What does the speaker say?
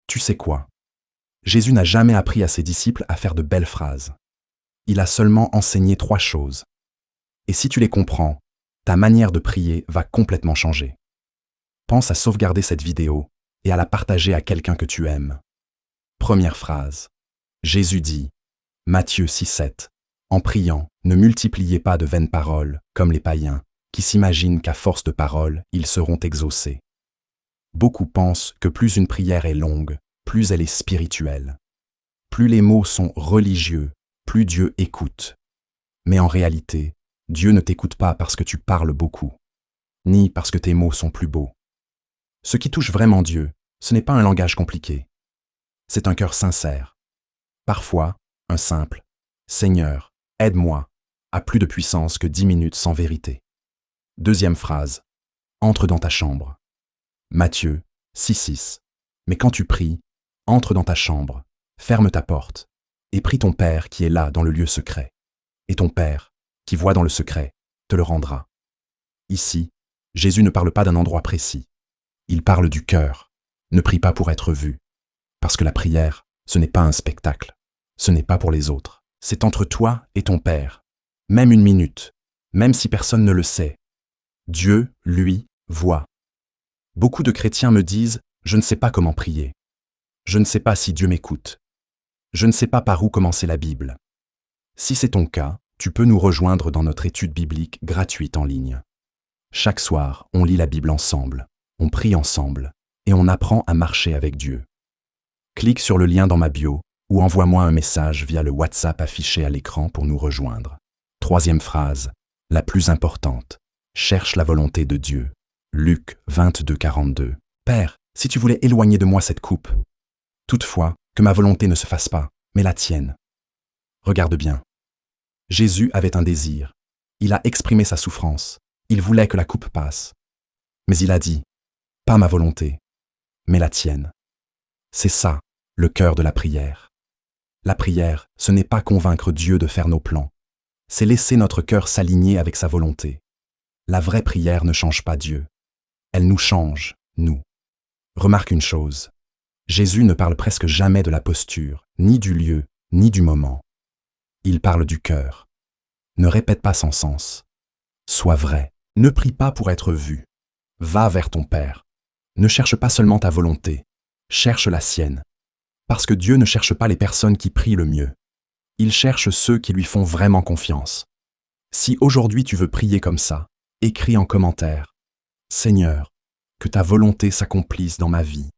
Tu sais quoi? Jésus n'a jamais appris à ses disciples à faire de belles phrases. Il a seulement enseigné 3 choses. Et si tu les comprends, ta manière de prier va complètement changer. Pense à sauvegarder cette vidéo et à la partager à quelqu'un que tu aimes. Première phrase. Jésus dit, Matthieu 6,7, en priant, ne multipliez pas de vaines paroles, comme les païens, qui s'imaginent qu'à force de paroles, ils seront exaucés. Beaucoup pensent que plus une prière est longue, plus elle est spirituelle. Plus les mots sont religieux, plus Dieu écoute. Mais en réalité, Dieu ne t'écoute pas parce que tu parles beaucoup, ni parce que tes mots sont plus beaux. Ce qui touche vraiment Dieu, ce n'est pas un langage compliqué. C'est un cœur sincère. Parfois, un simple « Seigneur, aide-moi » a plus de puissance que 10 minutes sans vérité. Deuxième phrase. Entre dans ta chambre. Matthieu 6,6. Mais quand tu pries, entre dans ta chambre, ferme ta porte, et prie ton Père qui est là dans le lieu secret. Et ton Père, qui voit dans le secret, te le rendra. Ici, Jésus ne parle pas d'un endroit précis. Il parle du cœur. Ne prie pas pour être vu. Parce que la prière, ce n'est pas un spectacle. Ce n'est pas pour les autres. C'est entre toi et ton Père. Même une minute, même si personne ne le sait. Dieu, lui, voit. Beaucoup de chrétiens me disent « Je ne sais pas comment prier. Je ne sais pas si Dieu m'écoute. Je ne sais pas par où commencer la Bible. » Si c'est ton cas, tu peux nous rejoindre dans notre étude biblique gratuite en ligne. Chaque soir, on lit la Bible ensemble, on prie ensemble et on apprend à marcher avec Dieu. Clique sur le lien dans ma bio ou envoie-moi un message via le WhatsApp affiché à l'écran pour nous rejoindre. Troisième phrase, la plus importante. Cherche la volonté de Dieu. Luc 22,42. Père, si tu voulais éloigner de moi cette coupe. Toutefois, que ma volonté ne se fasse pas, mais la tienne. Regarde bien. Jésus avait un désir. Il a exprimé sa souffrance. Il voulait que la coupe passe. Mais il a dit, pas ma volonté, mais la tienne. C'est ça, le cœur de la prière. La prière, ce n'est pas convaincre Dieu de faire nos plans. C'est laisser notre cœur s'aligner avec sa volonté. La vraie prière ne change pas Dieu. Elle nous change, nous. Remarque une chose. Jésus ne parle presque jamais de la posture, ni du lieu, ni du moment. Il parle du cœur. Ne répète pas sans sens. Sois vrai. Ne prie pas pour être vu. Va vers ton Père. Ne cherche pas seulement ta volonté. Cherche la sienne. Parce que Dieu ne cherche pas les personnes qui prient le mieux. Il cherche ceux qui lui font vraiment confiance. Si aujourd'hui tu veux prier comme ça, écris en commentaire. Seigneur, que ta volonté s'accomplisse dans ma vie,